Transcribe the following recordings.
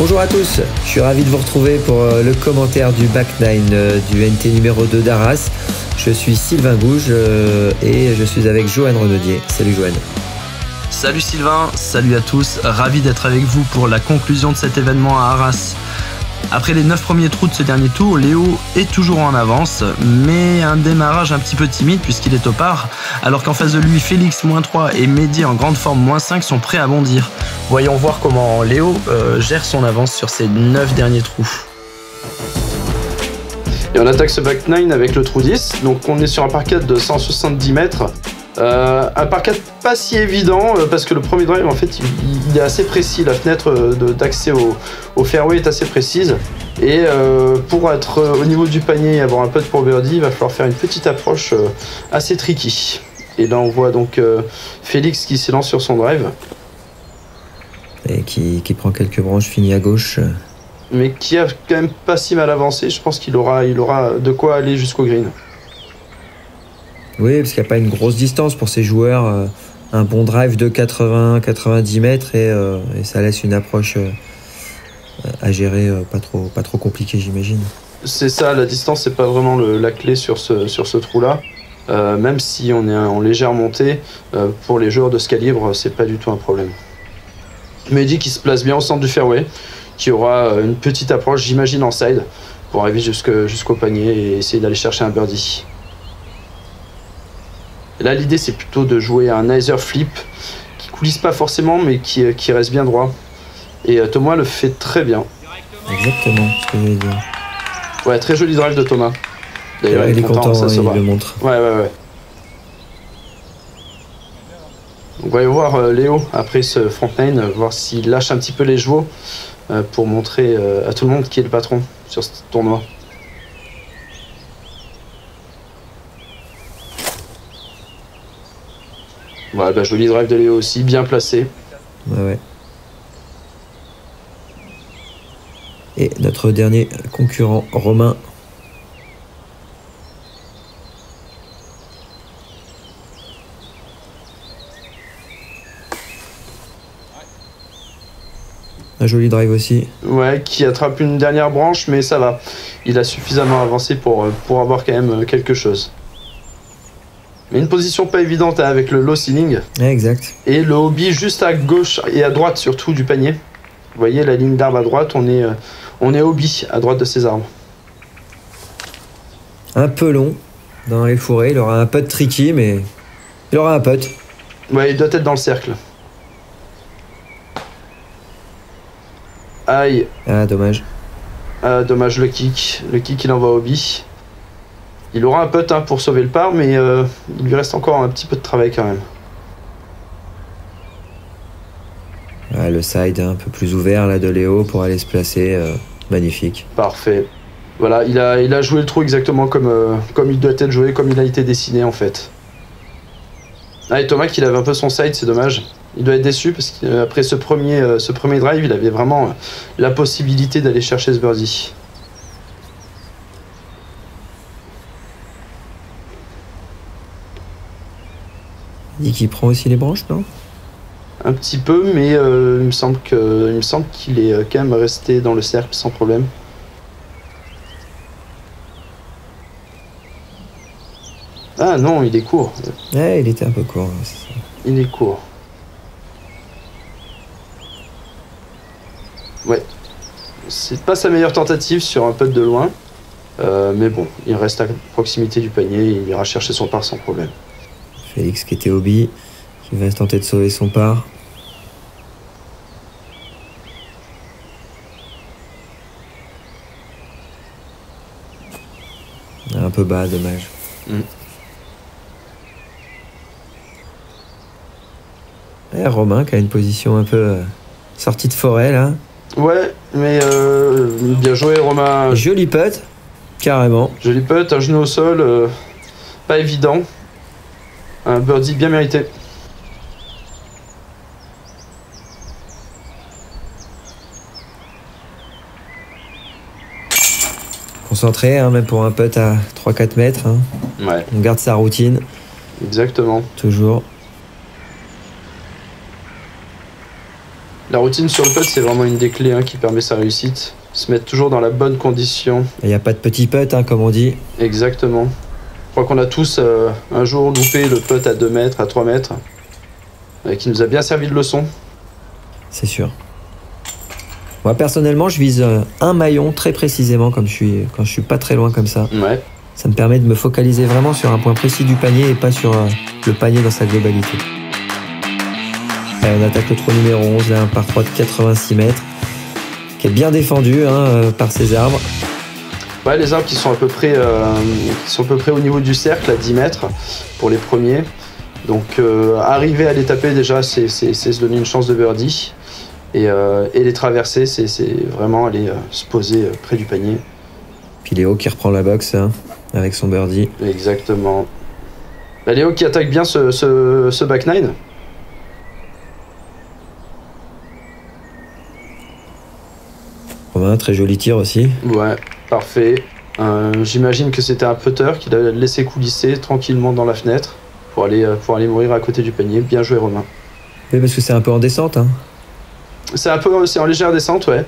Bonjour à tous, je suis ravi de vous retrouver pour le commentaire du Back 9 du NT numéro 2 d'Arras. Je suis Sylvain Gouge et je suis avec Johan Renaudier. Salut Johan. Salut Sylvain, salut à tous, ravi d'être avec vous pour la conclusion de cet événement à Arras. Après les 9 premiers trous de ce dernier tour, Léo est toujours en avance, mais un démarrage un petit peu timide puisqu'il est au par, alors qu'en face de lui, Félix -3 et Mehdi en grande forme -5 sont prêts à bondir. Voyons voir comment Léo gère son avance sur ces 9 derniers trous. Et on attaque ce back 9 avec le trou 10, donc on est sur un par 4 de 170 mètres. Un par 4 pas si évident parce que le premier drive en fait il est assez précis, la fenêtre d'accès au fairway est assez précise et pour être au niveau du panier et avoir un putt pour birdie, il va falloir faire une petite approche assez tricky. Et là on voit donc Félix qui s'élance sur son drive. Et qui prend quelques branches, finit à gauche. Mais qui a quand même pas si mal avancé, je pense qu'il aura de quoi aller jusqu'au green. Oui, parce qu'il n'y a pas une grosse distance pour ces joueurs. Un bon drive de 80-90 mètres et ça laisse une approche à gérer pas trop compliquée, j'imagine. C'est ça, la distance, c'est pas vraiment la clé sur ce trou-là. Même si on est en légère montée, pour les joueurs de ce calibre, c'est pas du tout un problème. Mehdi qui se place bien au centre du fairway, qui aura une petite approche, j'imagine, en side, pour arriver jusqu'au panier et essayer d'aller chercher un birdie. Et là, l'idée, c'est plutôt de jouer un hyzer flip qui coulisse pas forcément, mais qui reste bien droit. Et Thomas le fait très bien. Exactement ce que je voulais dire. Ouais, très joli drive de Thomas. D'ailleurs, il est content, ça il le montre. Ouais. Donc, on va voir Léo après ce front nine, voir s'il lâche un petit peu les chevaux pour montrer à tout le monde qui est le patron sur ce tournoi. Voilà, bah, joli drive de Léo aussi, bien placé. Ouais. Et notre dernier concurrent, Romain. Un joli drive aussi. Ouais, qui attrape une dernière branche, mais ça va. Il a suffisamment avancé pour avoir quand même quelque chose. Mais une position pas évidente avec le low ceiling. Exact. Et le hobby juste à gauche et à droite surtout du panier. Vous voyez la ligne d'arbre à droite, on est hobby à droite de ces arbres. Un peu long dans les fourrés, il aura un putt tricky, mais il aura un putt. Ouais, il doit être dans le cercle. Aïe. Ah, dommage. Ah, dommage le kick. Le kick, il envoie hobby. Il aura un putt pour sauver le par, mais il lui reste encore un petit peu de travail quand même. Ah, le side un peu plus ouvert là de Léo pour aller se placer. Magnifique. Parfait. Voilà, il a joué le trou exactement comme il doit être joué, comme il a été dessiné en fait. Ah, et Thomas qui lave un peu son side, c'est dommage. Il doit être déçu parce qu'après ce premier drive, il avait vraiment la possibilité d'aller chercher ce birdie. Il dit qu'il prend aussi les branches, non? Un petit peu, mais il me semble qu'il est quand même resté dans le cercle sans problème. Ah non, il est court. Ouais, il était un peu court. Il est court. Ouais. C'est pas sa meilleure tentative sur un putt de loin. Mais bon, il reste à proximité du panier et il ira chercher son par sans problème. Félix qui était hobby, qui va tenter de sauver son par. Un peu bas, dommage. Et Romain qui a une position un peu sortie de forêt là. Ouais, mais bien joué Romain. Joli putt, carrément. Joli putt, un genou au sol, pas évident. Un birdie bien mérité. Concentré, hein, même pour un putt à 3-4 mètres. Hein. Ouais. On garde sa routine. Exactement. Toujours. La routine sur le putt, c'est vraiment une des clés qui permet sa réussite. Se mettre toujours dans la bonne condition. Il n'y a pas de petit putt, comme on dit. Exactement. Je crois qu'on a tous un jour loupé le putt à 2 mètres, à 3 mètres, qui nous a bien servi de leçon. C'est sûr. Moi, personnellement, je vise un maillon très précisément quand je suis pas très loin comme ça. Ouais. Ça me permet de me focaliser vraiment sur un point précis du panier et pas sur le panier dans sa globalité. Allez, on attaque le trou numéro 11, là, un par 3 de 86 mètres, qui est bien défendu par ces arbres. Ouais, les arbres qui sont à peu près au niveau du cercle, à 10 mètres pour les premiers. Donc arriver à les taper déjà, c'est se donner une chance de birdie. Et les traverser, c'est vraiment aller se poser près du panier. Puis Léo qui reprend la boxe avec son birdie. Exactement. Bah, Léo qui attaque bien ce back nine. Romain, très joli tir aussi. Ouais, parfait. J'imagine que c'était un putter qu'il a laissé coulisser tranquillement dans la fenêtre pour aller mourir à côté du panier. Bien joué, Romain. Oui, parce que c'est un peu en descente. C'est en légère descente, ouais.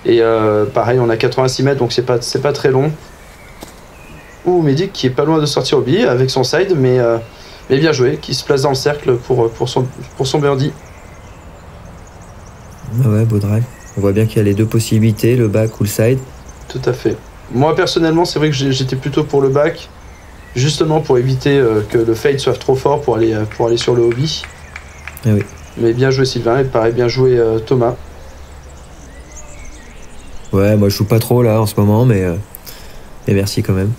Et pareil, on a 86 mètres, donc c'est pas très long. Ouh, Mehdi qui est pas loin de sortir au billet avec son side, mais bien joué, qui se place dans le cercle pour son birdie. Ah ouais, beau drive. On voit bien qu'il y a les deux possibilités, le back ou le side. Tout à fait. Moi, personnellement, c'est vrai que j'étais plutôt pour le back, justement pour éviter que le fade soit trop fort pour aller sur le hobby. Ah oui. Mais bien joué Sylvain, et pareil, bien joué Thomas. Ouais, moi je joue pas trop là en ce moment, mais merci quand même.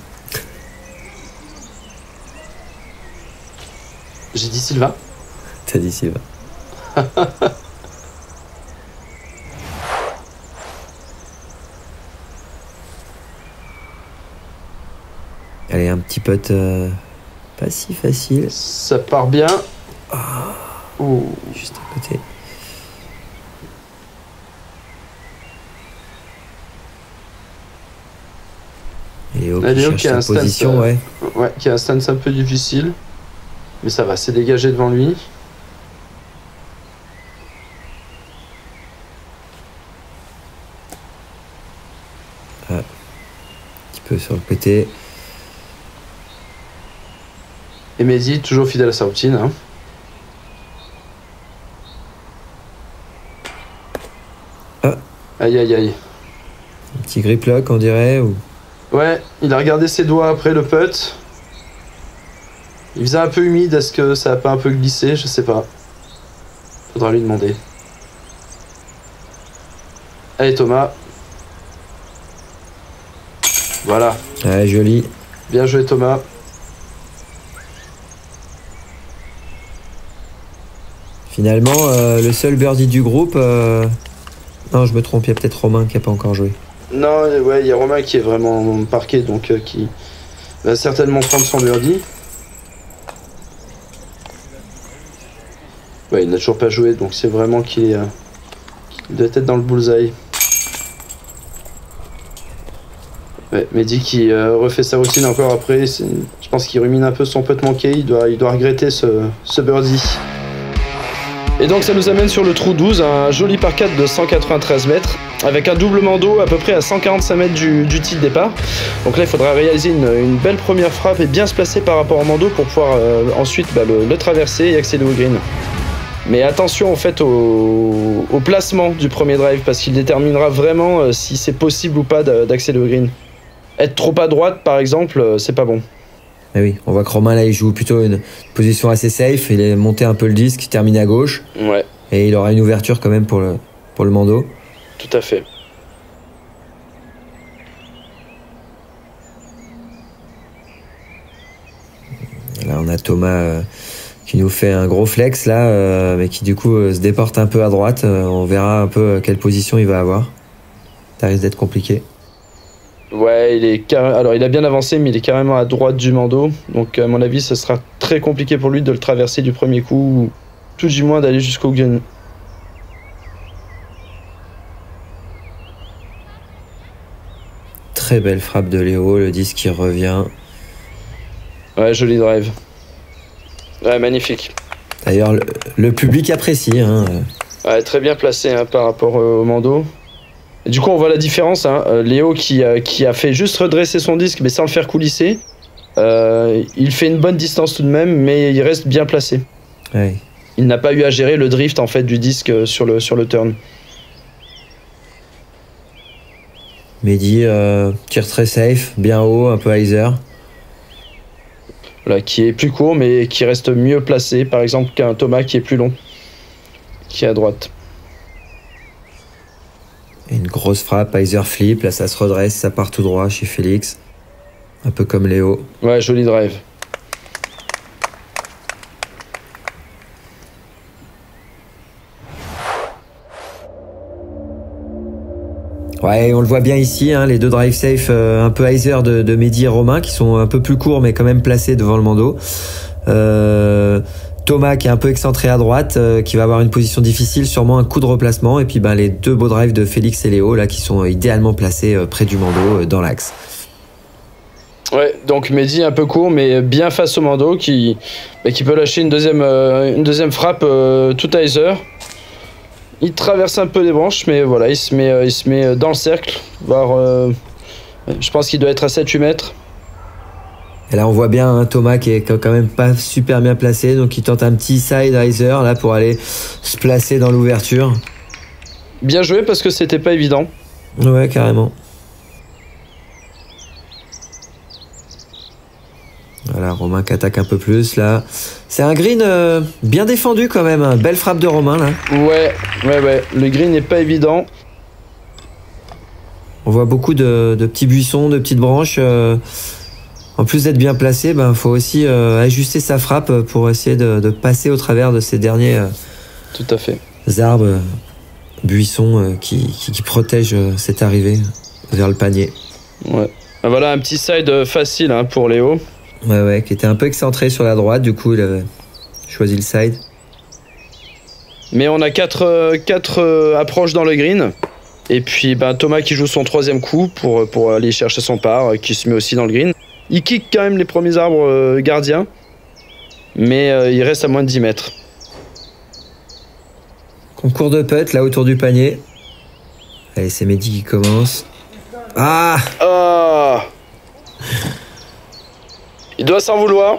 J'ai dit Sylvain. T'as dit Sylvain. Allez, un petit putt pas si facile. Ça part bien. Ouh, juste à côté. Léo qui cherche sa position, ouais, qui a un stance un peu difficile. Mais ça va, c'est dégagé devant lui. Un petit peu sur le côté. Et Mehdi, toujours fidèle à sa routine. Aïe aïe aïe. Un petit grip lock, on dirait. Ouais, il a regardé ses doigts après le putt. Il faisait un peu humide, est-ce que ça a pas un peu glissé? Je sais pas. Faudra lui demander. Allez Thomas. Voilà. Ouais, joli. Bien joué Thomas. Finalement, le seul birdie du groupe... Non, je me trompe, il y a peut-être Romain qui n'a pas encore joué. Non, ouais, il y a Romain qui est vraiment parqué, donc qui va certainement prendre son birdie. Ouais, il n'a toujours pas joué, donc c'est vraiment qu'il doit être dans le bullseye. Ouais, Mehdi qui refait sa routine encore après. Je pense qu'il rumine un peu son putt manqué. Il doit regretter ce birdie. Et donc ça nous amène sur le trou 12, un joli par 4 de 193 mètres, avec un doublement d'eau à peu près à 145 mètres du tee de départ. Donc là il faudra réaliser une belle première frappe et bien se placer par rapport au mando pour pouvoir ensuite le traverser et accéder au green. Mais attention en fait au placement du premier drive, parce qu'il déterminera vraiment si c'est possible ou pas d'accéder au green. Être trop à droite par exemple, c'est pas bon. Eh oui, on voit que Romain là il joue plutôt une position assez safe, il est monté un peu le disque, il termine à gauche. Ouais. Et il aura une ouverture quand même pour le mando. Tout à fait. Là on a Thomas qui nous fait un gros flex là, mais qui du coup se déporte un peu à droite. On verra un peu quelle position il va avoir. Ça risque d'être compliqué. Ouais, alors il a bien avancé, mais il est carrément à droite du mando. Donc à mon avis, ce sera très compliqué pour lui de le traverser du premier coup, ou tout du moins d'aller jusqu'au green. Très belle frappe de Léo, le disque qui revient. Ouais, joli drive. Ouais, magnifique. D'ailleurs, le public apprécie. Ouais, très bien placé hein, par rapport au Mando. Et du coup, on voit la différence. Hein. Léo qui a fait juste redresser son disque, mais sans le faire coulisser. Il fait une bonne distance tout de même, mais il reste bien placé. Ouais. Il n'a pas eu à gérer le drift en fait du disque sur le turn. Mehdi tire très safe, bien haut, un peu hyzer. Là, qui est plus court, mais qui reste mieux placé, par exemple, qu'un Thomas qui est plus long, qui est à droite. Et une grosse frappe, hyzer flip, là ça se redresse, ça part tout droit chez Félix. Un peu comme Léo. Ouais, joli drive. Ouais, on le voit bien ici, hein, les deux drive safe un peu hyzer de Mehdi et Romain qui sont un peu plus courts mais quand même placés devant le Mando. Thomas qui est un peu excentré à droite, qui va avoir une position difficile, sûrement un coup de replacement. Et puis les deux beaux drives de Félix et Léo là qui sont idéalement placés près du Mando dans l'axe. Ouais, donc Mehdi un peu court mais bien face au Mando qui peut lâcher une deuxième frappe tout hyzer. Il traverse un peu les branches, mais voilà, il se met dans le cercle. Je pense qu'il doit être à 7-8 mètres. Et là, on voit bien hein, Thomas qui est quand même pas super bien placé, donc il tente un petit side hyzer là pour aller se placer dans l'ouverture. Bien joué parce que c'était pas évident. Ouais, carrément. Voilà, Romain qui attaque un peu plus là. C'est un green bien défendu quand même, hein. Belle frappe de Romain là. Ouais. Le green n'est pas évident. On voit beaucoup de petits buissons, de petites branches. En plus d'être bien placé, faut aussi ajuster sa frappe pour essayer de passer au travers de ces derniers Tout à fait. Arbres, buissons qui protègent cette arrivée vers le panier. Ouais. Voilà un petit side facile hein, pour Léo. Ouais, qui était un peu excentré sur la droite, du coup il avait choisi le side. Mais on a 4 approches dans le green. Et puis Thomas qui joue son 3e coup pour aller chercher son par, qui se met aussi dans le green. Il kick quand même les premiers arbres gardiens, mais il reste à moins de 10 mètres. Concours de putt là autour du panier. Allez, c'est Mehdi qui commence. Ah oh il doit s'en vouloir.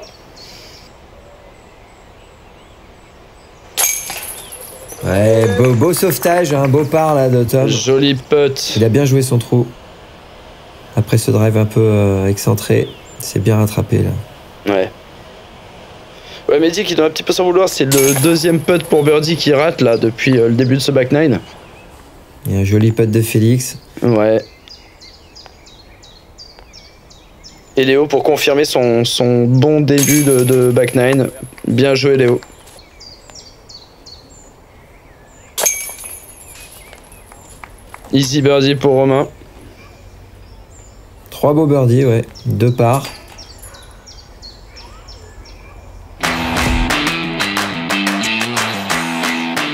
Ouais, beau sauvetage, un beau par là de Tom. Joli putt. Il a bien joué son trou. Après ce drive un peu excentré, c'est bien rattrapé là. Ouais, Mehdi qui doit un petit peu s'en vouloir, c'est le 2e putt pour birdie qui rate là depuis le début de ce back nine. Il y a un joli putt de Félix. Ouais. Et Léo pour confirmer son bon début de back nine. Bien joué Léo. Easy birdie pour Romain. 3 beaux birdies, ouais. 2 parts.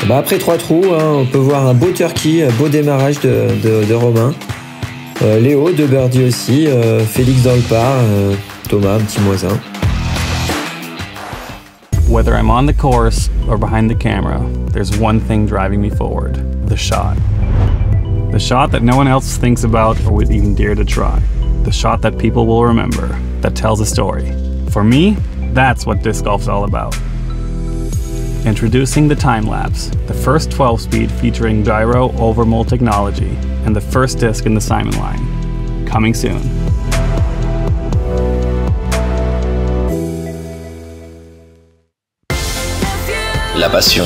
Après 3 trous, hein, on peut voir un beau turkey, un beau démarrage de Romain. Léo, 2 birdies aussi. Félix dans le par. Thomas, un petit -1. Whether I'm on the course or behind the camera, there's one thing driving me forward: the shot. The shot that no one else thinks about or would even dare to try. The shot that people will remember, that tells a story. For me, that's what disc golf's all about. Introducing the time-lapse, the first 12-speed featuring gyro over mole technology, and the first disc in the Simon line. Coming soon. La passion.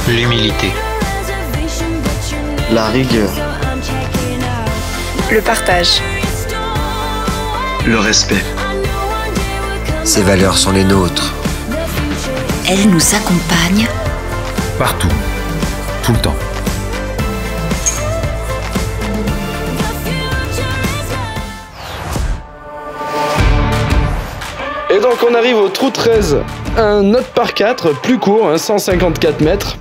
L'humilité. La rigueur. Le partage. Le respect. Ces valeurs sont les nôtres. Elles nous accompagnent Partout. Tout le temps. Et donc on arrive au trou 13. Un autre par 4, plus court, 154 mètres.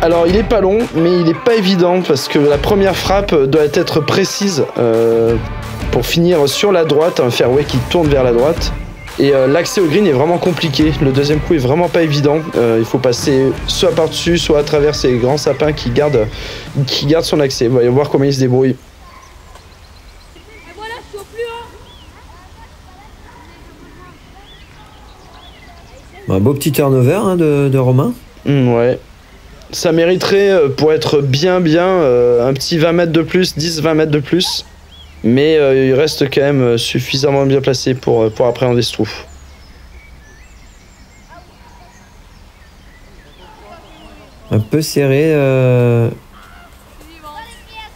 Alors il est pas long, mais il est pas évident parce que la première frappe doit être précise pour finir sur la droite, un fairway qui tourne vers la droite. Et l'accès au green est vraiment compliqué. Le deuxième coup est vraiment pas évident. Il faut passer soit par-dessus, soit à travers ces grands sapins qui gardent son accès. Voyons voir comment il se débrouille. Un beau petit turnover hein, de Romain. Ouais. Ça mériterait, pour être bien, un petit 20 mètres de plus, 10-20 mètres de plus. Mais il reste quand même suffisamment bien placé pour appréhender ce trou. Un peu serré.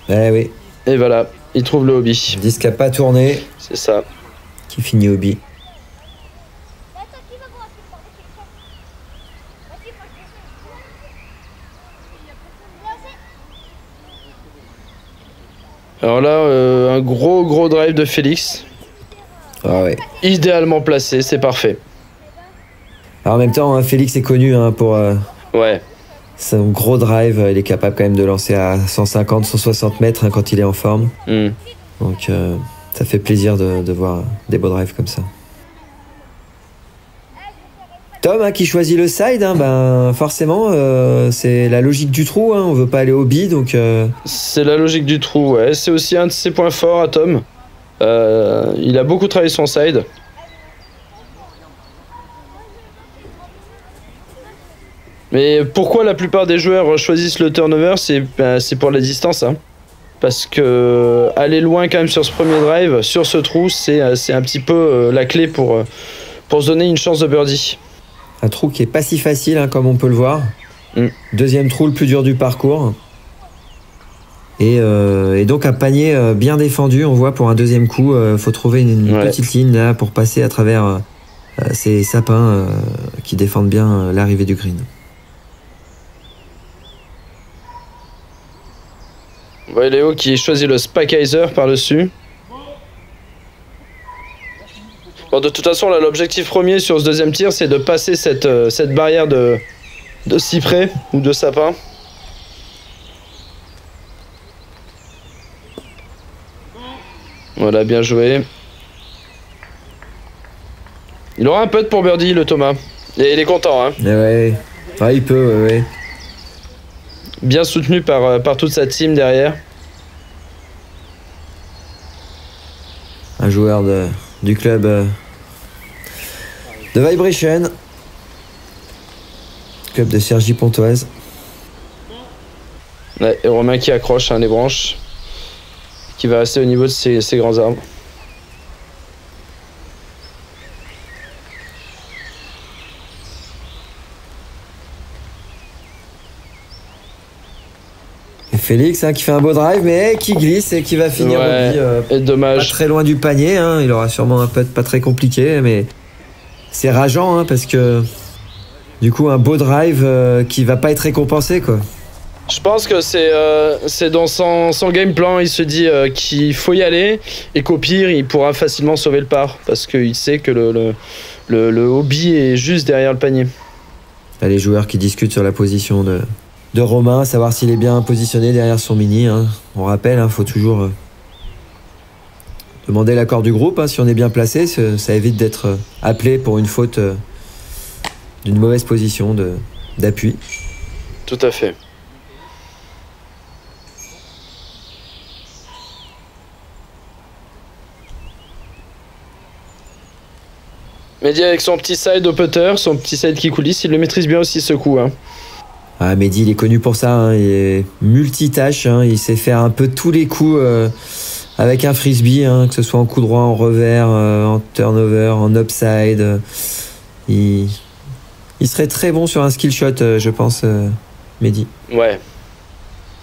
Eh oui. Et voilà, il trouve le hobby. Disque qui n'a pas tourné. C'est ça. Qui finit hobby. Alors là, un gros drive de Félix. Ah ouais. Idéalement placé, c'est parfait. Alors en même temps, hein, Félix est connu hein, pour ouais. son gros drive. Il est capable quand même de lancer à 150, 160 mètres hein, quand il est en forme. Donc ça fait plaisir de voir des beaux drives comme ça. Tom hein, qui choisit le side, hein, ben forcément c'est la logique du trou, hein, on veut pas aller au bi donc. C'est la logique du trou, ouais. C'est aussi un de ses points forts à Tom. Il a beaucoup travaillé son side. Mais pourquoi la plupart des joueurs choisissent le turnover, c'est pour la distance, hein. Parce que aller loin quand même sur ce premier drive, sur ce trou, c'est un petit peu la clé pour se donner une chance de birdie. Un trou qui est pas si facile, hein, comme on peut le voir. Deuxième trou le plus dur du parcours. Et donc un panier bien défendu, on voit pour un deuxième coup. Faut trouver une petite ligne là pour passer à travers ces sapins qui défendent bien l'arrivée du green. On voit Léo qui choisit le Spackheiser par-dessus. Bon, de toute façon, là, l'objectif premier sur ce deuxième tir, c'est de passer cette barrière de cyprès ou de sapin. Voilà, bien joué. Il aura un putt pour birdie, le Thomas. Et il est content, hein. Ouais, il peut, ouais. Bien soutenu par toute sa team derrière. Un joueur du club de Vibration. Club de Cergy-Pontoise. Ouais, et Romain qui accroche les branches. Qui va rester au niveau de ces grands arbres. Et Félix hein, qui fait un beau drive mais qui glisse et qui va finir et dommage. Pas très loin du panier. Hein. Il aura sûrement un putt pas très compliqué mais c'est rageant hein, parce que du coup un beau drive qui va pas être récompensé quoi. Je pense que c'est dans son game plan, il se dit qu'il faut y aller et qu'au pire il pourra facilement sauver le par parce qu'il sait que le hobby est juste derrière le panier. Là, les joueurs qui discutent sur la position de Romain, savoir s'il est bien positionné derrière son mini. Hein. On rappelle, hein, faut toujours demander l'accord du groupe. Hein, si on est bien placé, ça évite d'être appelé pour une faute d'une mauvaise position d'appui. Tout à fait. Mehdi avec son petit side au putter, son petit side qui coulisse, il le maîtrise bien aussi ce coup. Hein. Ah, Mehdi, il est connu pour ça. Hein. Il est multitâche. Hein. Il sait faire un peu tous les coups avec un frisbee, hein, que ce soit en coup droit, en revers, en turnover, en upside. Il serait très bon sur un skill shot, je pense, Mehdi. Ouais.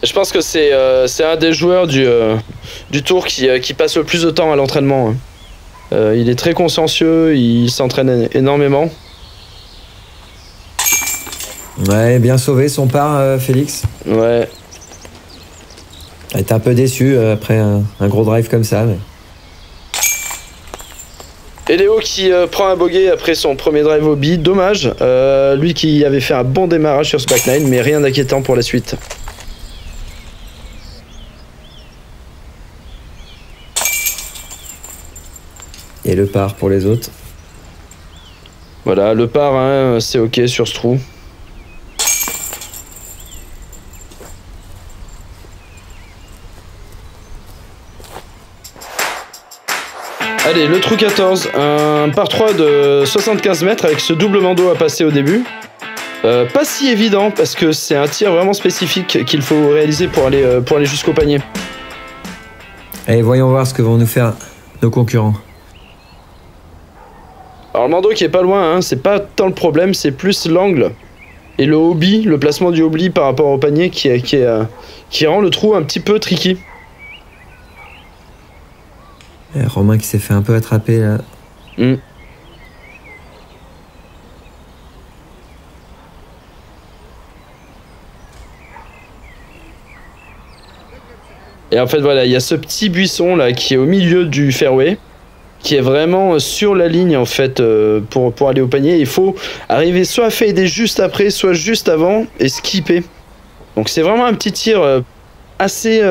Je pense que c'est un des joueurs du tour qui passe le plus de temps à l'entraînement. Hein. Il est très consciencieux, il s'entraîne énormément. Ouais, bien sauvé son par, Félix. Ouais. Il était un peu déçu après un gros drive comme ça. Mais... Et Léo qui prend un bogey après son premier drive au bi, dommage. Lui qui avait fait un bon démarrage sur ce back nine, mais rien d'inquiétant pour la suite. Et le par pour les autres. Voilà, le par, hein, c'est ok sur ce trou. Allez, le trou 14, un par 3 de 75 mètres avec ce double bandeau à passer au début. Pas si évident parce que c'est un tir vraiment spécifique qu'il faut réaliser pour aller jusqu'au panier. Allez, voyons voir ce que vont nous faire nos concurrents. Alors le bandeau qui est pas loin, hein, c'est pas tant le problème, c'est plus l'angle et le hobby, le placement du hobby par rapport au panier qui rend le trou un petit peu tricky. Et Romain qui s'est fait un peu attraper là. Et en fait voilà, il y a ce petit buisson là qui est au milieu du fairway, qui est vraiment sur la ligne en fait pour aller au panier. Il faut arriver soit à fader juste après, soit juste avant et skipper. Donc c'est vraiment un petit tir assez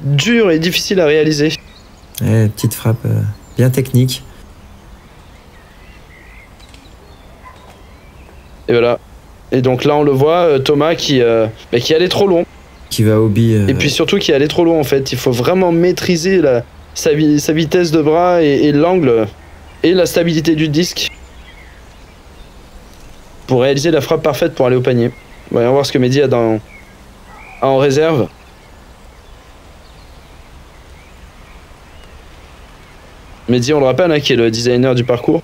dur et difficile à réaliser. Ouais, petite frappe bien technique. Et voilà. Et donc là on le voit, Thomas qui allait trop long. Qui va au hobby. Et puis surtout qui allait trop long en fait. Il faut vraiment maîtriser sa vitesse de bras et l'angle et la stabilité du disque pour réaliser la frappe parfaite pour aller au panier. Voyons voir ce que Mehdi a en réserve. Mehdi, on le rappelle, hein, qui est le designer du parcours.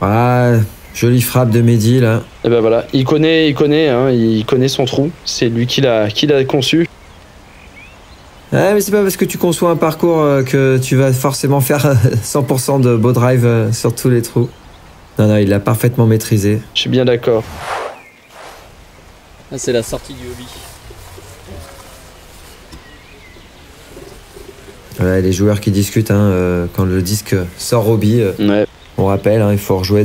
Ah, jolie frappe de Mehdi là. Et ben voilà, il connaît son trou. C'est lui qui l'a conçu. Ouais, mais c'est pas parce que tu conçois un parcours que tu vas forcément faire 100% de beau drive sur tous les trous. Non, il l'a parfaitement maîtrisé. Je suis bien d'accord. Là, c'est la sortie du hobby. Ouais, les joueurs qui discutent hein, quand le disque sort hobby. Ouais. On rappelle, hein, il faut rejouer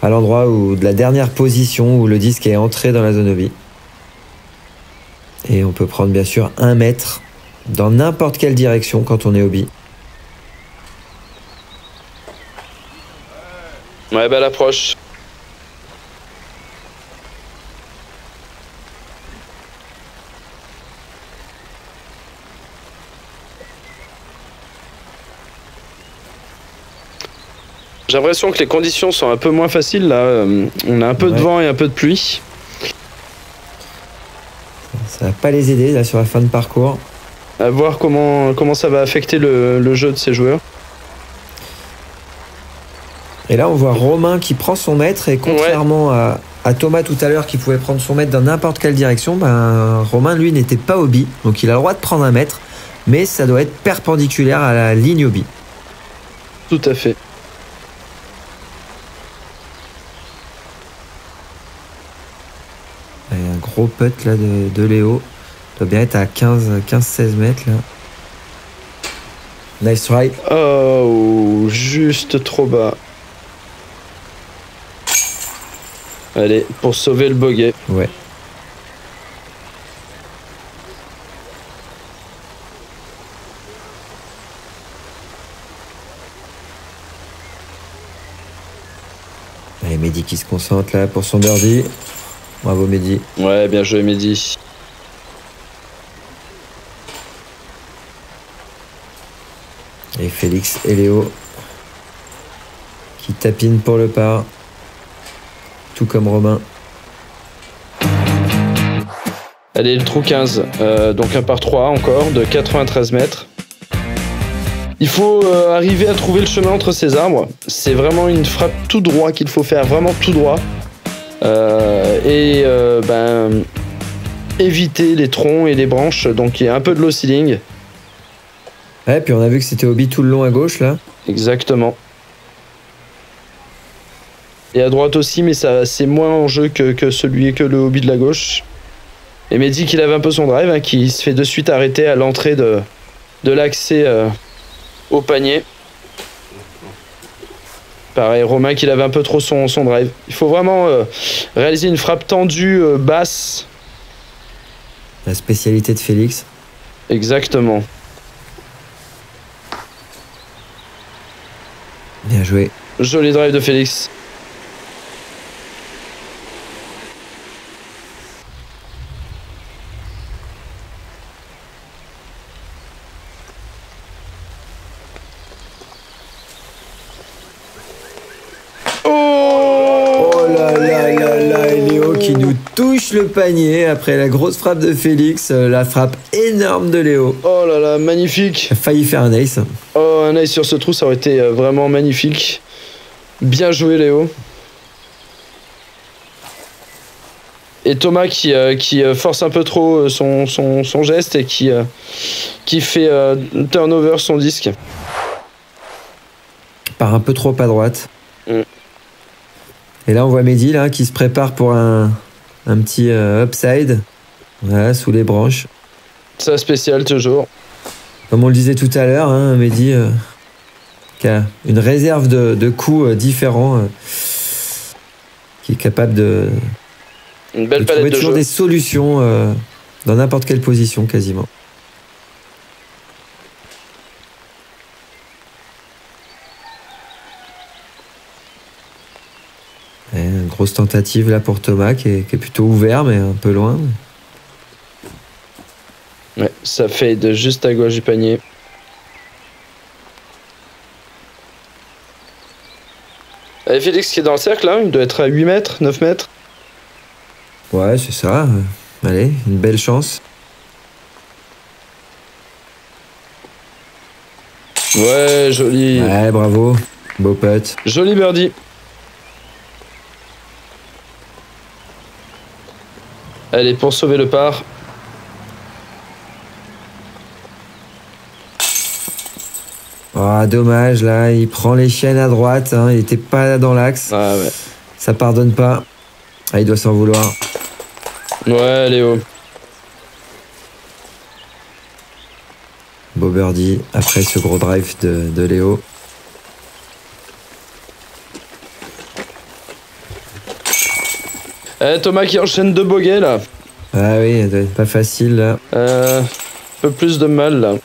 à l'endroit de la dernière position où le disque est entré dans la zone hobby. Et on peut prendre bien sûr 1 mètre dans n'importe quelle direction quand on est hobby. Ouais, belle approche. J'ai l'impression que les conditions sont un peu moins faciles là. On a un peu de vent et un peu de pluie. Ça va pas les aider là sur la fin de parcours. À voir comment ça va affecter le jeu de ces joueurs. Et là on voit Romain qui prend son mètre et contrairement à Thomas tout à l'heure qui pouvait prendre son mètre dans n'importe quelle direction, Romain lui n'était pas hobby, donc il a le droit de prendre 1 mètre, mais ça doit être perpendiculaire à la ligne hobby. Tout à fait. Et un gros putt là de Léo. Il doit bien être à 15-16 mètres là. Nice try. Oh, juste trop bas. Allez, pour sauver le bogey. Ouais. Allez, Mehdi qui se concentre là pour son birdie. Bravo Mehdi. Ouais, bien joué Mehdi. Et Félix et Léo qui tapinent pour le par. Tout comme Romain. Allez, le trou 15. Donc un par 3 encore de 93 mètres. Il faut arriver à trouver le chemin entre ces arbres. C'est vraiment une frappe tout droit qu'il faut faire, vraiment tout droit. Éviter les troncs et les branches, donc il y a un peu de low ceiling. Ouais, puis on a vu que c'était hobby tout le long à gauche là. Exactement. Et à droite aussi, mais ça c'est moins en jeu que le hobby de la gauche. Et Mehdi qui lave un peu son drive, hein, qui se fait de suite arrêter à l'entrée de l'accès au panier. Pareil, Romain qui lave un peu trop son drive. Il faut vraiment réaliser une frappe tendue, basse. La spécialité de Félix. Exactement. Bien joué. Joli drive de Félix. Qui nous touche le panier après la grosse frappe de Félix, la frappe énorme de Léo. Oh là là, magnifique. Il a failli faire un ace. Oh, un ace sur ce trou, ça aurait été vraiment magnifique. Bien joué Léo. Et Thomas qui force un peu trop son geste et qui fait turnover son disque. Part un peu trop à droite. Et là, on voit Mehdi là, qui se prépare pour un petit upside. Voilà, sous les branches. Ça spécial toujours. Comme on le disait tout à l'heure, hein, Mehdi qui a une réserve de coups différents, qui est capable de une belle palette trouver de toujours jeu. des solutions dans n'importe quelle position quasiment. Et une grosse tentative là pour Thomas qui est plutôt ouvert mais un peu loin. Ouais, ça fade juste à gauche du panier. Allez, Félix qui est dans le cercle là, il doit être à 8 mètres, 9 mètres. Ouais, c'est ça. Allez, une belle chance. Ouais, joli. Ouais, bravo. Beau putt. Joli birdie. Allez, pour sauver le par. Oh, dommage, là, il prend les chiennes à droite, hein, il était pas là dans l'axe. Ah ouais. Ça pardonne pas. Ah, il doit s'en vouloir. Ouais, Léo. Beau birdie après ce gros drive de Léo. Thomas qui enchaîne 2 bogeys là. Ah oui, ça doit être pas facile là. Un peu plus de mal là.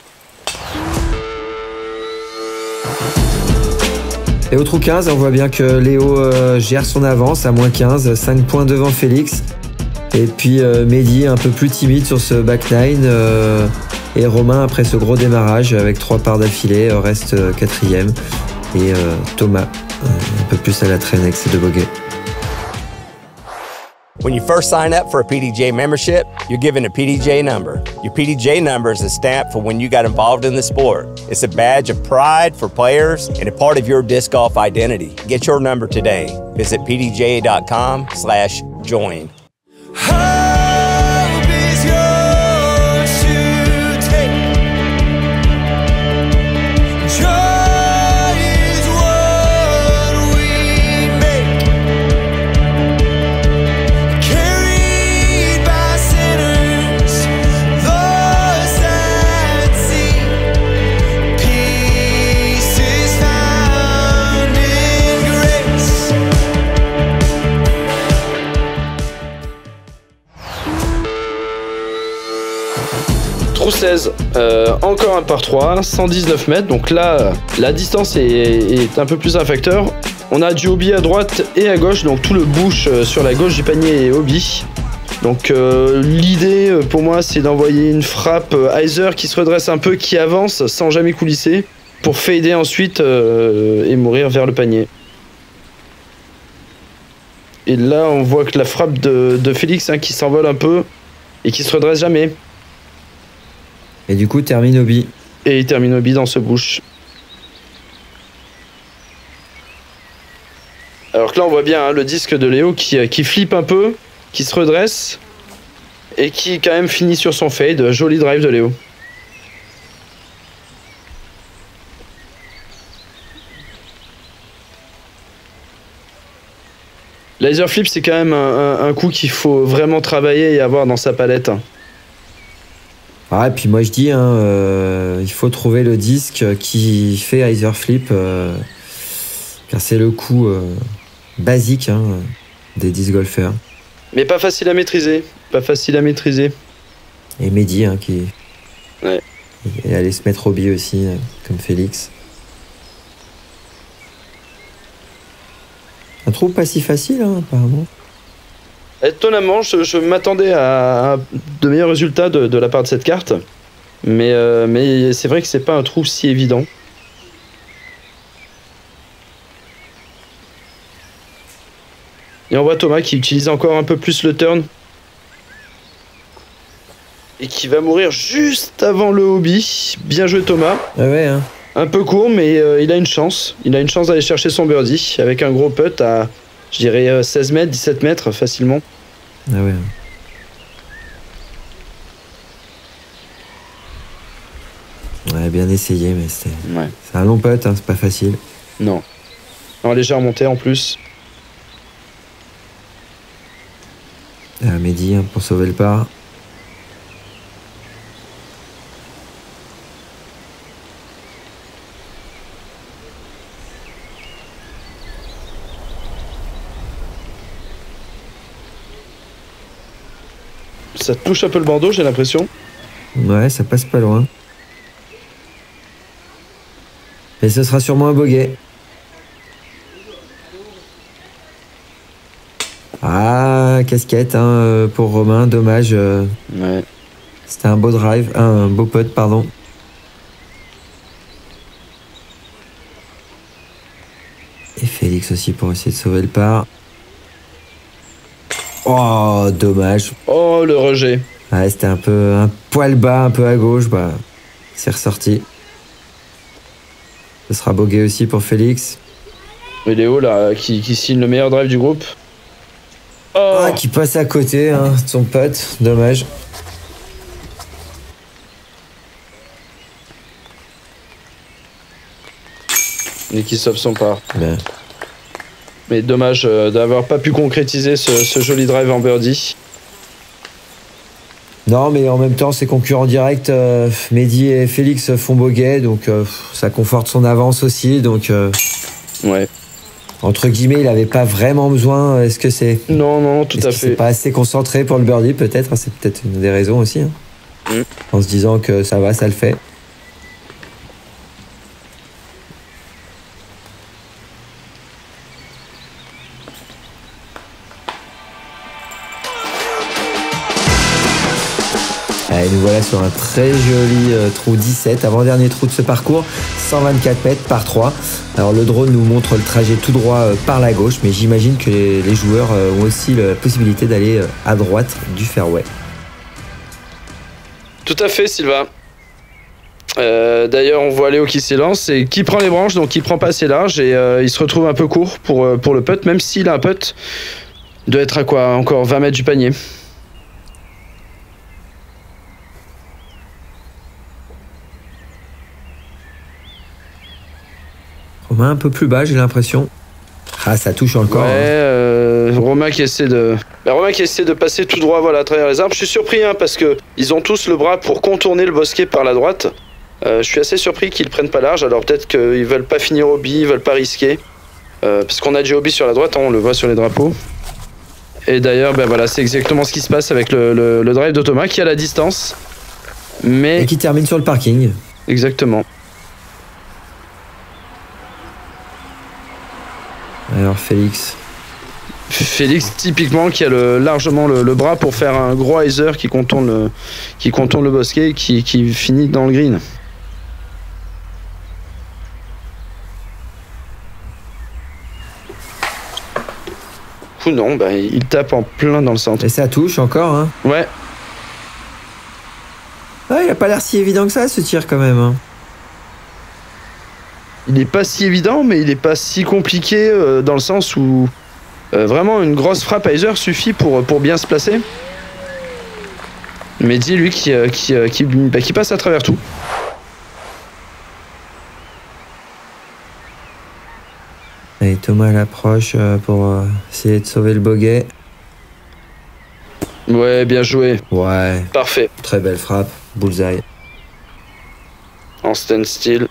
Et au trou 15, on voit bien que Léo gère son avance à moins 15, 5 points devant Félix. Et puis Mehdi un peu plus timide sur ce back 9. Et Romain, après ce gros démarrage avec 3 parts d'affilée, reste 4e. Et Thomas, un peu plus à la traîne avec ses 2 bogeys. When you first sign up for a PDJ membership, you're given a PDJ number. Your PDJ number is a stamp for when you got involved in the sport. It's a badge of pride for players and a part of your disc golf identity. Get your number today. Visit pdj.com/join. Trou 16, encore un par 3, 119 mètres. Donc là, la distance est un peu plus un facteur. On a du hobby à droite et à gauche, donc tout le bush sur la gauche du panier est hobby. Donc l'idée pour moi, c'est d'envoyer une frappe hyzer qui se redresse un peu, qui avance sans jamais coulisser, pour fader ensuite et mourir vers le panier. Et là, on voit que la frappe de Félix qui s'envole un peu et qui se redresse jamais. Et du coup, termine hobby. Et il termine hobby dans ce bush. Alors que là, on voit bien le disque de Léo qui flippe un peu, qui se redresse et qui quand même finit sur son fade. Joli drive de Léo. Laser flip, c'est quand même un coup qu'il faut vraiment travailler et avoir dans sa palette. Ah, et puis moi je dis, il faut trouver le disque qui fait hyzer flip, car c'est le coup basique des disc golfeurs. Mais pas facile à maîtriser. Pas facile à maîtriser. Et Mehdi qui ouais. est allé se mettre hobby aussi, comme Félix. Un trou pas si facile, hein, apparemment. Étonnamment, je m'attendais à de meilleurs résultats de la part de cette carte. Mais c'est vrai que c'est pas un trou si évident. Et on voit Thomas qui utilise encore un peu plus le turn. Et qui va mourir juste avant le hobby. Bien joué Thomas. Ah ouais, hein. Un peu court, mais il a une chance. Il a une chance d'aller chercher son birdie avec un gros putt à, je dirais, 16 mètres, 17 mètres facilement. Ah ouais. Ouais, bien essayé, mais c'est un long putt, hein, c'est pas facile. Non. En légère montée en plus. Mehdi, hein, pour sauver le par. Ça touche un peu le bandeau, j'ai l'impression. Ouais, ça passe pas loin. Et ce sera sûrement un bogey. Ah, casquette hein, pour Romain, dommage. Ouais. C'était un beau drive, un beau putt, pardon. Et Félix aussi pour essayer de sauver le par. Oh, dommage. Oh, le rejet. Ouais, c'était un poil bas, un peu à gauche. Bah, c'est ressorti. Ce sera bogey aussi pour Félix. Et Léo, là, qui signe le meilleur drive du groupe. Oh. Ah, qui passe à côté, hein, de son pote. Dommage. Et qui sauve son par. Ouais. Mais dommage d'avoir pas pu concrétiser ce joli drive en birdie. Non, mais en même temps, ses concurrents directs, Mehdi et Félix font bogey, donc ça conforte son avance aussi. Donc, ouais. Entre guillemets, il n'avait pas vraiment besoin. Est-ce que c'est. Non, tout à fait. C'est pas assez concentré pour le birdie, peut-être. C'est peut-être une des raisons aussi. Hein. En se disant que ça va, ça le fait. Allez, nous voilà sur un très joli trou 17, avant-dernier trou de ce parcours, 124 mètres par 3. Alors le drone nous montre le trajet tout droit par la gauche, mais j'imagine que les joueurs ont aussi la possibilité d'aller à droite du fairway. Tout à fait, Sylvain. D'ailleurs, on voit Léo qui s'élance et qui prend les branches, donc il prend pas assez large et il se retrouve un peu court pour le putt, même s'il a un putt. Il doit être à quoi? Encore 20 mètres du panier. Romain un peu plus bas, j'ai l'impression. Ah, ça touche encore. Ouais, Romain qui essaie de passer tout droit, voilà, à travers les arbres. Je suis surpris hein, parce que ils ont tous le bras pour contourner le bosquet par la droite. Je suis assez surpris qu'ils prennent pas large. Alors peut-être qu'ils veulent pas finir au bi, ils veulent pas risquer. Parce qu'on a déjà au bi sur la droite, hein, on le voit sur les drapeaux. Et d'ailleurs, ben voilà, c'est exactement ce qui se passe avec le drive de Thomas qui a la distance. Mais... Et qui termine sur le parking. Exactement. Alors Félix. Félix typiquement qui a largement le bras pour faire un gros hyzer qui contourne le bosquet et qui finit dans le green. Ou non, bah, il tape en plein dans le centre. Et ça touche encore, hein. Ouais. Ah, il a pas l'air si évident que ça, ce tir quand même. Hein. Il n'est pas si évident, mais il n'est pas si compliqué dans le sens où vraiment une grosse frappe hyzer suffit pour bien se placer. Mehdi, lui, qui passe à travers tout. Et Thomas à l'approche pour essayer de sauver le bogey. Ouais, bien joué. Ouais. Parfait. Très belle frappe. Bullseye. En standstill.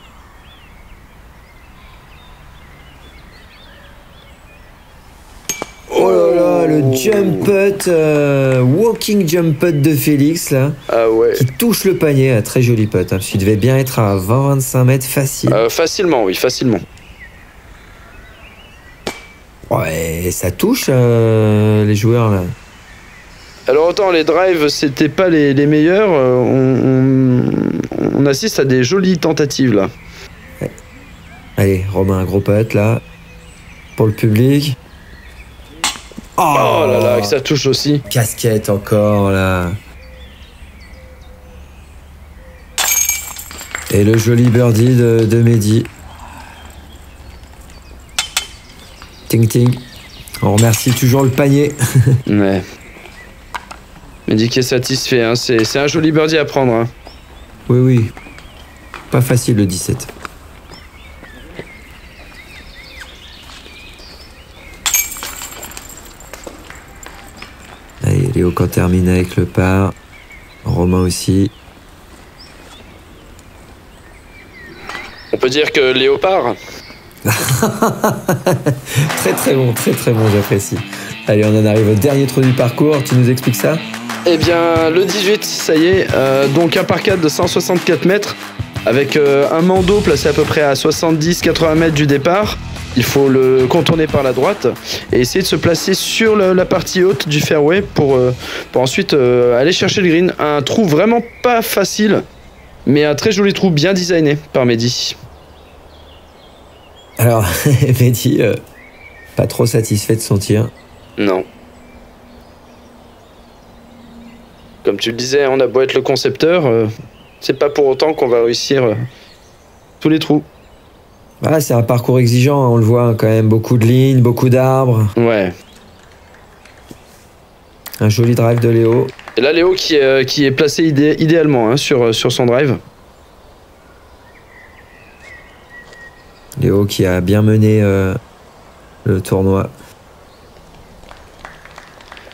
Oh là là, le jump putt, walking jump putt de Félix là. Ah ouais. Qui touche le panier, très joli putt. Hein, parce qu'il devait bien être à 20-25 mètres facile. Facilement, oui, facilement. Ouais, ça touche les joueurs là. Alors autant les drives c'était pas les meilleurs, on assiste à des jolies tentatives là. Ouais. Allez, Romain, un gros putt là pour le public. Oh là là, que ça touche aussi. Casquette encore là. Et le joli birdie de Mehdi. Ting ting. On remercie toujours le panier. Ouais. Mehdi qui est satisfait, hein. C'est un joli birdie à prendre. Hein. Oui, oui. Pas facile le 17. Allez, Léo quand termine avec le par. Romain aussi. On peut dire que Léopard. Très bon, j'apprécie. Allez, on en arrive au dernier trou du parcours. Tu nous expliques ça ? Eh bien, le 18, ça y est. Donc un par 4 de 164 mètres avec un mando placé à peu près à 70-80 mètres du départ. Il faut le contourner par la droite et essayer de se placer sur la partie haute du fairway pour ensuite aller chercher le green. Un trou vraiment pas facile, mais un très joli trou bien designé par Mehdi. Alors, Mehdi, pas trop satisfait de son tir. Non. Comme tu le disais, on a beau être le concepteur, c'est pas pour autant qu'on va réussir tous les trous. Voilà, c'est un parcours exigeant, on le voit quand même, beaucoup de lignes, beaucoup d'arbres. Ouais. Un joli drive de Léo. Et là, Léo qui est placé idéalement hein, sur son drive. Léo qui a bien mené le tournoi.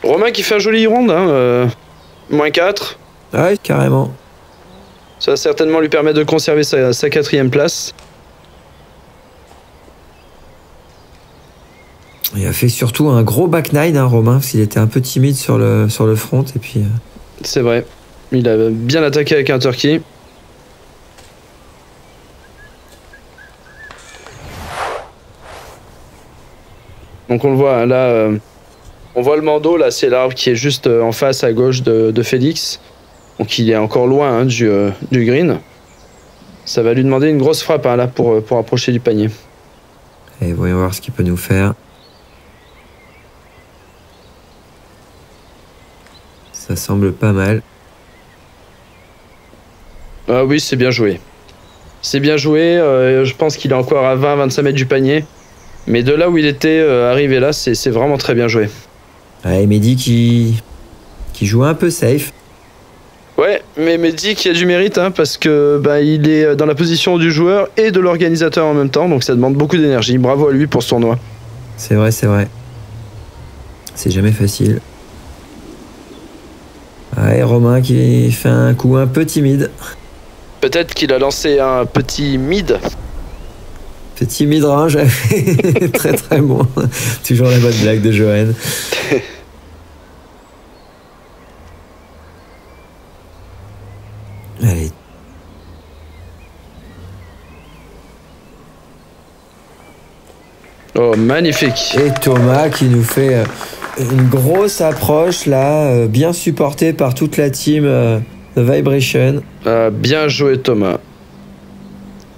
Romain qui fait un joli round, hein, -4. Ouais, carrément. Ça va certainement lui permettre de conserver sa 4e place. Il a fait surtout un gros back nine, hein, Romain, parce qu'il était un peu timide sur le front. Et puis, C'est vrai. Il a bien attaqué avec un turkey. Donc on le voit, là, on voit le mando, là c'est l'arbre qui est juste en face à gauche de Félix. Donc il est encore loin hein, du green. Ça va lui demander une grosse frappe hein, là pour approcher du panier. Et voyons voir ce qu'il peut nous faire. Ça semble pas mal. Ah oui, c'est bien joué. C'est bien joué, je pense qu'il est encore à 20-25 mètres du panier. Mais de là où il était arrivé là, c'est vraiment très bien joué. Ouais, Mehdi qui joue un peu safe. Ouais, mais Mehdi qui a du mérite, hein, parce que il est dans la position du joueur et de l'organisateur en même temps, donc ça demande beaucoup d'énergie. Bravo à lui pour ce tournoi. C'est vrai. C'est jamais facile. Ouais, Romain qui fait un coup un peu timide. Peut-être qu'il a lancé un petit mid. Petit mid-range, très bon. Toujours la bonne blague de Johan. Allez. Oh, magnifique. Et Thomas qui nous fait une grosse approche là, bien supportée par toute la team The Vibration. Bien joué Thomas.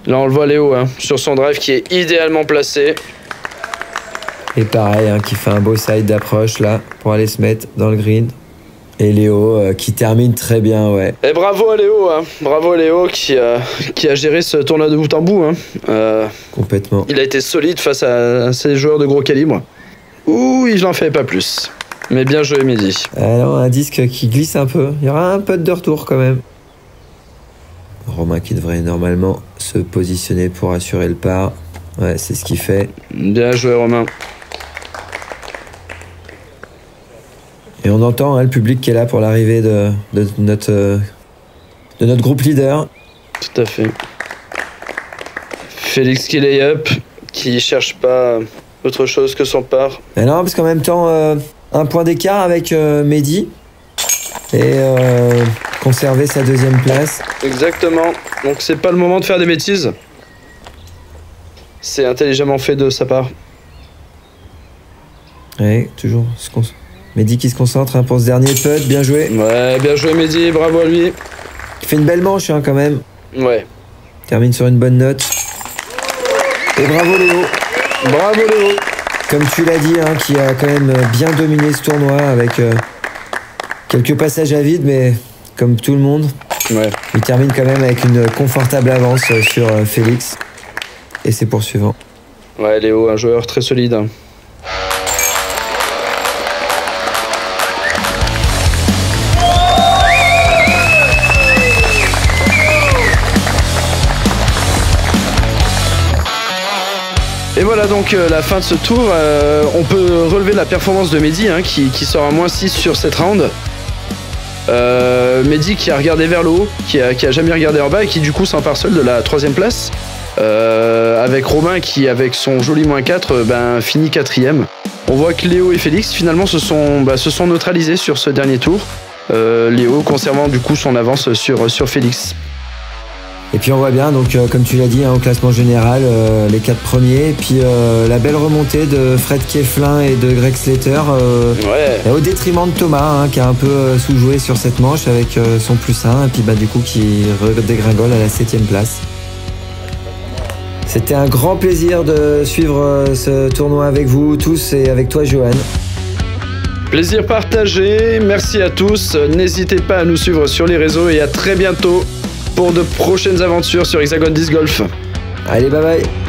Là on le voit Léo hein, sur son drive qui est idéalement placé. Et pareil, hein, qui fait un beau side d'approche là pour aller se mettre dans le green. Et Léo qui termine très bien, ouais. Et bravo à Léo, hein. Bravo à Léo qui a géré ce tournoi de bout en bout. Hein. Complètement. Il a été solide face à ces joueurs de gros calibre. Ouh, je n'en fais pas plus. Mais bien joué Mehdi. Alors un disque qui glisse un peu. Il y aura un peu de retour quand même. Romain qui devrait normalement se positionner pour assurer le par. Ouais, c'est ce qu'il fait. Bien joué Romain. Et on entend hein, le public qui est là pour l'arrivée de notre groupe leader. Tout à fait. Félix qui lay up, qui cherche pas autre chose que son par. Mais non, parce qu'en même temps, un point d'écart avec Mehdi. Et conserver sa 2e place. Exactement. Donc c'est pas le moment de faire des bêtises. C'est intelligemment fait de sa part. Ouais, toujours. Mehdi qui se concentre pour ce dernier putt, bien joué. Ouais, bien joué Mehdi, bravo à lui. Il fait une belle manche quand même. Ouais. Termine sur une bonne note. Et bravo Léo. Bravo Léo. Comme tu l'as dit, qui a quand même bien dominé ce tournoi avec quelques passages à vide, mais comme tout le monde, il termine quand même avec une confortable avance sur Félix et ses poursuivants. Ouais, Léo, un joueur très solide. Et voilà donc la fin de ce tour. On peut relever la performance de Mehdi qui sort à -6 sur cette round. Mehdi qui a regardé vers le haut, qui a jamais regardé en bas et qui du coup s'empare seul de la 3e place. Avec Romain qui, avec son joli -4, finit 4e. On voit que Léo et Félix finalement se sont neutralisés sur ce dernier tour. Léo conservant du coup son avance sur Félix. Et puis on voit bien, donc comme tu l'as dit, au classement général, les 4 premiers. Et puis la belle remontée de Fred Keflin et de Greg Slater, au détriment de Thomas, qui a un peu sous-joué sur cette manche avec son +1. Et puis du coup qui dégringole à la 7e place. C'était un grand plaisir de suivre ce tournoi avec vous tous et avec toi Johan. Plaisir partagé, merci à tous. N'hésitez pas à nous suivre sur les réseaux et à très bientôt pour de prochaines aventures sur Hexagon Disc Golf. Allez, bye bye.